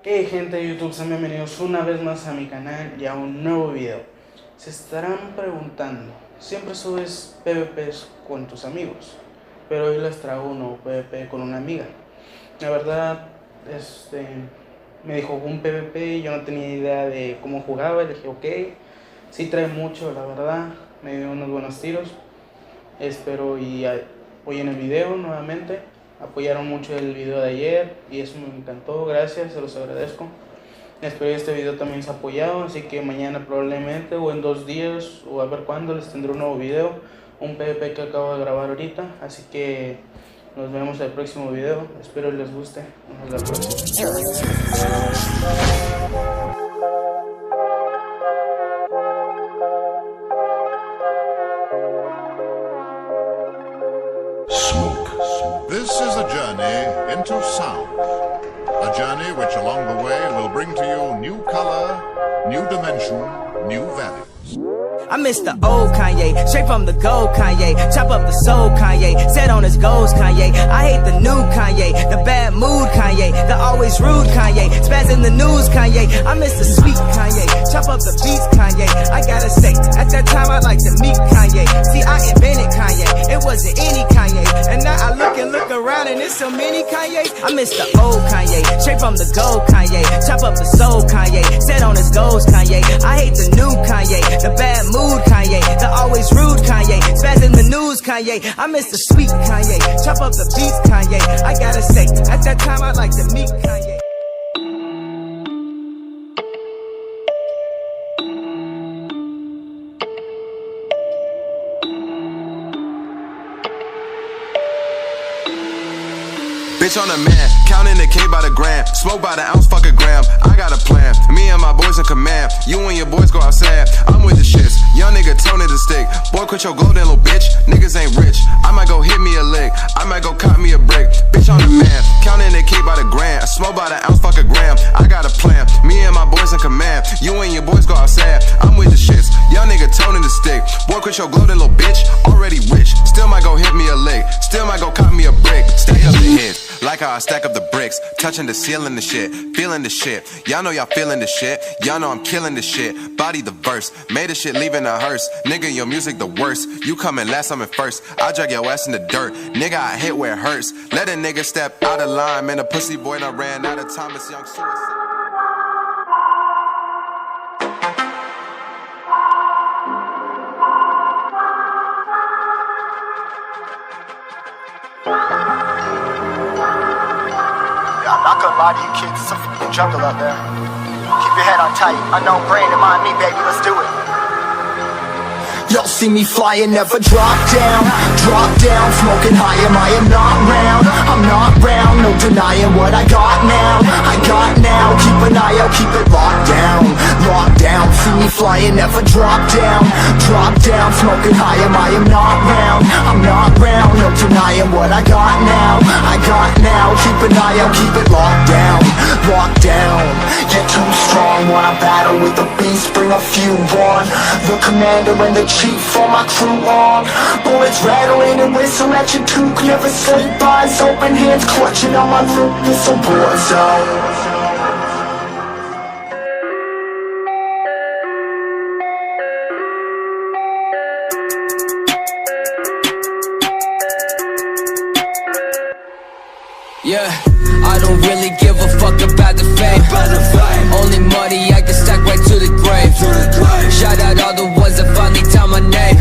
Hey gente de YouTube, sean bienvenidos una vez más a mi canal y a un nuevo video. Se estarán preguntando, siempre subes PvPs con tus amigos, pero hoy les traigo un nuevo PvP con una amiga. La verdad, me dijo un PvP y yo no tenía idea de cómo jugaba. Le dije ok, sí trae mucho, la verdad, me dio unos buenos tiros. Espero y apoyen el video nuevamente. Apoyaron mucho el video de ayer y eso me encantó, gracias, se los agradezco. Espero que este video también se ha apoyado, así que mañana probablemente o en 2 días o a ver cuándo les tendré un nuevo video, un PvP que acabo de grabar ahorita, así que nos vemos en el próximo video, espero les guste. Nos vemos la próxima. This is a journey into sound, a journey which along the way will bring to you new color, new dimension, new values. I miss the old Kanye, straight from the gold Kanye. Chop up the soul Kanye, set on his goals Kanye. I hate the new Kanye, the bad mood Kanye, the always rude Kanye, spaz in the news Kanye. I miss the sweet Kanye, chop up the beats Kanye. I gotta say, at that time I like to meet Kanye. See, I invented Kanye, it wasn't any Kanye. And now I look around and there's so many Kanye. I miss the old Kanye, straight from the gold Kanye. Chop up the soul Kanye, set on his goals Kanye. I hate the new Kanye, the bad mood Kanye, the always rude Kanye, spaz in the news Kanye. I miss the sweet Kanye, chop up the beats Kanye. I gotta say, at that time I like to meet Kanye. Bitch on a man, counting the K by the gram, smoke by the ounce, fuck a gram. I got a plan, me and my boys in command. You and your boys go outside, I'm with the shits. Young nigga Tony the stick, boy quit your golden little bitch. Niggas ain't rich, I might go hit me a lick, I might go cop me a brick. Bitch on a man, counting the K by the gram, smoke by the ounce, fuck a gram. I got a plan, me and my boys in command. You and your boys go outside, I'm with the shits. Young nigga Tony the stick, boy quit your golden little bitch. Already rich, still might go hit me a lick, still might go cop me a brick. Stay up the hits. Like how I stack up the bricks, touching the ceiling, the shit, feeling the shit. Y'all know y'all feeling the shit, y'all know I'm killing the shit. Body the verse, made the shit leaving a hearse. Nigga, your music the worst. You coming last, I'm in first. I drag your ass in the dirt, nigga, I hit where it hurts. Let a nigga step out of line, man, a pussy boy done ran out of time. It's young suicide. I'm not gonna lie to you kids, it's a fucking jungle out there. Keep your head on tight, unknown brain and mind me, baby, let's do it. Y'all see me flying, never drop down, smoking high, I am not round, I'm not round, no denying what I got now, keep an eye out, keep it locked down, see me flying, never drop down, smoking high, I am not round, I'm not round, no denying what I got now, keep an eye out, keep it locked down, you're too strong, wanna battle with the beast, bring a few on, the commander and the chief for my crew on. Bullets rattling and whistle at your toque. Never sleep, eyes open, hands clutching on my loot. This a war zone. Yeah, I don't really give a fuck about the fame. Only money I can stack right to the grave. Shout out all the ones that finally tell my name.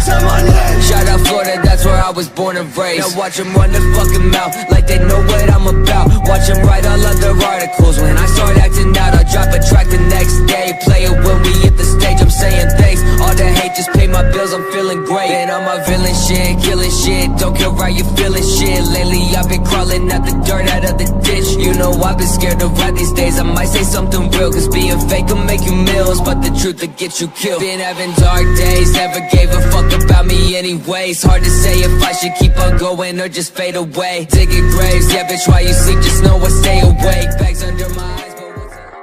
Shout out Florida, that's where I was born and raised. Now watch them run their fucking mouth like they know what I'm about. Watch them write all of their articles. When I start acting out, I'll drop a track the next day. Play it when we hit the stage, I'm saying thanks. All the hate just pay my bills, I'm feeling great. And on my villain shit, killing shit. Don't care how you feeling shit. Lately I've been crawling out the dirt, out of the ditch. You know I've been scared to rap these days. I might say something real, cause being fake will make you meals, but the truth will get you killed. Been having dark days, never gave a fuck about me anyways. Hard to say if I should keep on going or just fade away. Digging graves, yeah bitch, while you sleep just know I stay awake. Bags under my eyes, but what's up?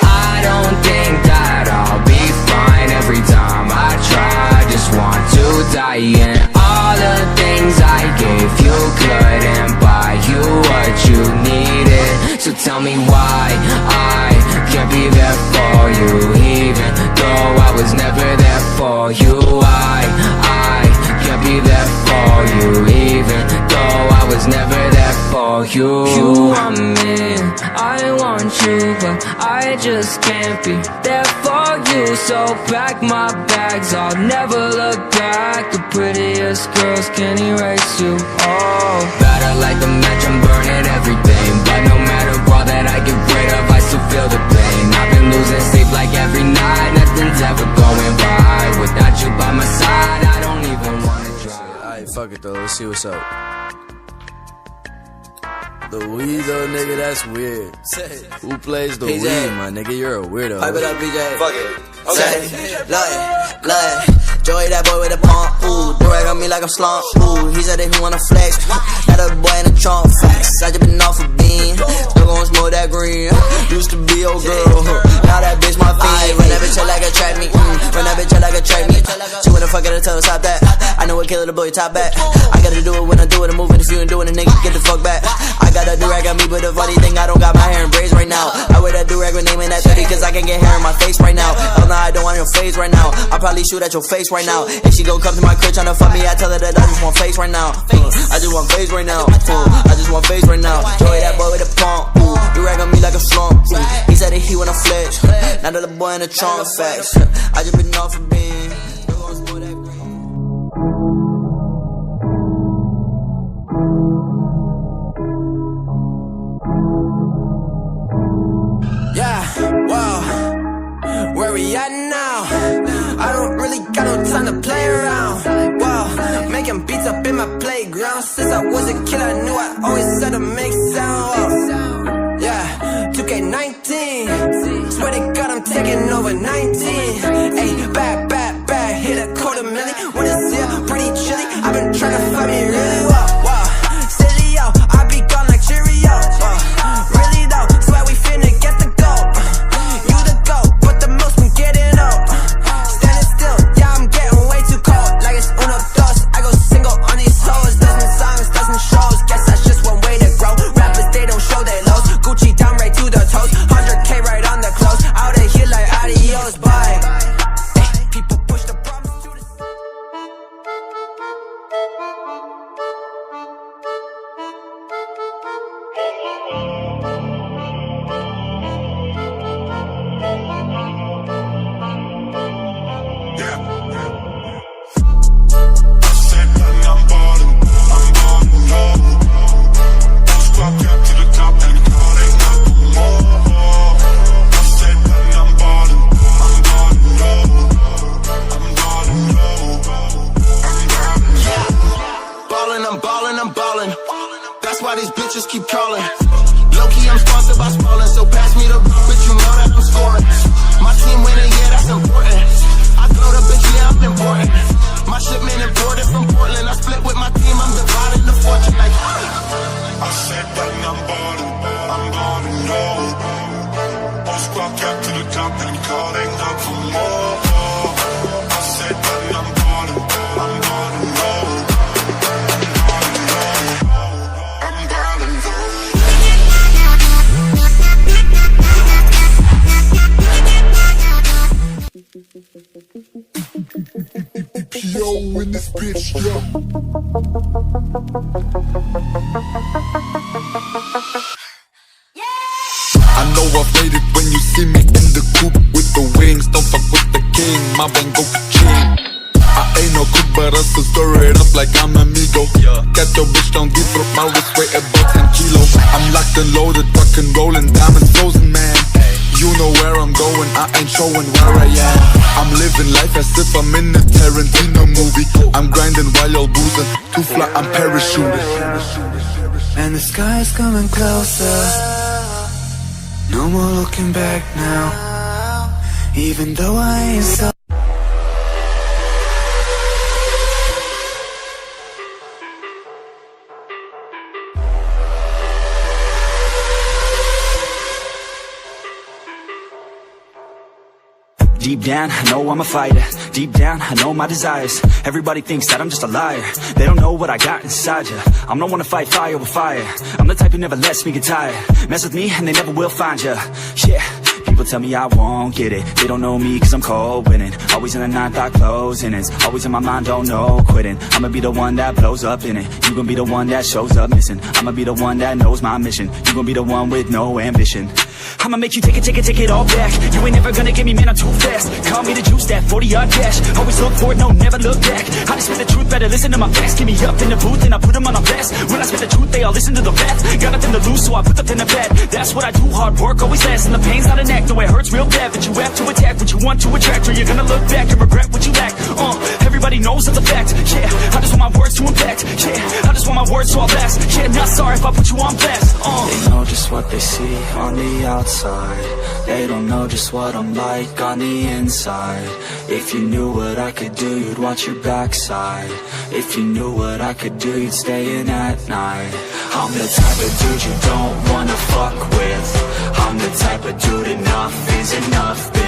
I don't think that I'll be fine every time me why I can't be there for you, even though I was never there for you. I can't be there for you, even though I was never there for you. You want me, I want you, but I just can't be there for you. So pack my bags, I'll never look back. The prettiest girls can't erase you. Oh, better like the match, I'm burning everything. But no matter all that I get rid of, I still feel the pain. I've been losing sleep like every night, nothing's ever going right. Without you by my side, I don't even wanna try. Alright, fuck it though, let's see what's up. The weed though, nigga, that's weird. Who plays the PJ. weed, my nigga? You're a weirdo. Pipe it up, PJ. Fuck it. Okay. Look. Joey, that boy with the pump. Ooh, do rag on me like I'm slump. Ooh, he said that he wanna flex. Got a boy in the trunk. Facts. I just been off a bean. Still gon' smoke that green. Used to be your girl. Now that bitch my fiend. Run that bitch up like a track meet. Run that bitch up like a track meet. She wanna fuck at her, tell her stop that. I know what killer the boy top back. I gotta do it when I do it. I'm moving. If you ain't doing it, nigga, get the fuck back. I got a do-rag on me, but the funny thing, I don't got my hair in braids right now. I wear that do-rag with name in that 30, cause I can get hair in my face right now. Hell nah, I don't want your face right now. I'll probably shoot at your face right now. If she gon' come to my crib tryna fuck me, I tell her that I just want face right now. I just want face right now. I just want face right now. Joey, that boy with the pump. You rag on me like a slump. He said that he wanna flex. Now that the boy in the trunk. Facts. I just been off a bean. Yeah, wow, where we at now? I don't really got no time to play around. Wow, making beats up in my playground. Since I was a kid, I knew I always had to make sound. Wow. Yeah, 2K19. Swear to God, I'm taking over 19. Ayy, bad, hit a $250,000. When it's here, pretty chilly. I've been trying to find me really well. Wow, silly yo, I be gone like Cheerio. Really though, swear we finna get the goal. You the goat, but the most been getting up. Standing still, yeah, I'm getting way too cold. Like it's uno dos, I go single on these hoes. Dozen songs, dozen shows, guess that's just one way to grow. Rappers, they don't show their lows. Gucci down right to the toes. 100K right on the clothes. Out of here like adios, bye. People push the problems to the side. I'm ballin'. That's why these bitches keep calling. Low-key, I'm sponsored by Spalding, so pass me the bitch, you know that I'm scoring. My team winning, yeah, that's important. I throw the bitch, yeah, I'm important. My shipment imported from Portland. I split with my team, I'm dividing the fortune like I said that I'm ballin', no. All squad cap to the top and calling up for more. I said that I'm ballin', no. Yo, in this bitch, yo. I know I've made it when you see me in the coupe with the wings. Don't fuck with the king, my bang go ka-ching. I ain't no cook, but I still stir it up like I'm Amigo. Got your bitch down deep, throat, my wrist weigh about 10 kilos. I'm locked and loaded, rock and rollin', diamonds frozen, man. You know where I'm going, I ain't showing where I am. I'm living life as if I'm in a Tarantino movie. I'm grinding while y'all boozing, too fly, I'm parachuting. And the sky's coming closer. No more looking back now. Even though I ain't so. Deep down, I know I'm a fighter. Deep down, I know my desires. Everybody thinks that I'm just a liar. They don't know what I got inside ya. I'm the one to fight fire with fire. I'm the type who never lets me get tired. Mess with me and they never will find ya. Yeah. People tell me I won't get it. They don't know me cause I'm cold winning. Always in the ninth, I closing. It's always in my mind, don't know quitting. I'ma be the one that blows up in it. You gon' be the one that shows up missing. I'ma be the one that knows my mission. You gon' be the one with no ambition. I'ma make you take it all back. You ain't never gonna get me, man, I'm too fast. Call me the juice, that 40-yard dash. Always look for it, no, never look back. I just spit the truth, better listen to my facts. Get me up in the booth and I put them on a blast. When I spit the truth, they all listen to the facts. Got nothing to lose, so I put them in the bed. That's what I do, hard work always lasts. And the pain's not an act, no, it hurts real bad. But you have to attack what you want to attract, or you're gonna look back and regret what you lack. Everybody knows that's a fact. Yeah, I just want my words to impact. Yeah, I just want my words to all last. Yeah, not sorry if I put you on blast. They know just what they see on the outside. They don't know just what I'm like on the inside. If you knew what I could do, you'd watch your backside. If you knew what I could do, you'd stay in at night. I'm the type of dude you don't wanna fuck with. I'm the type of dude enough is enough.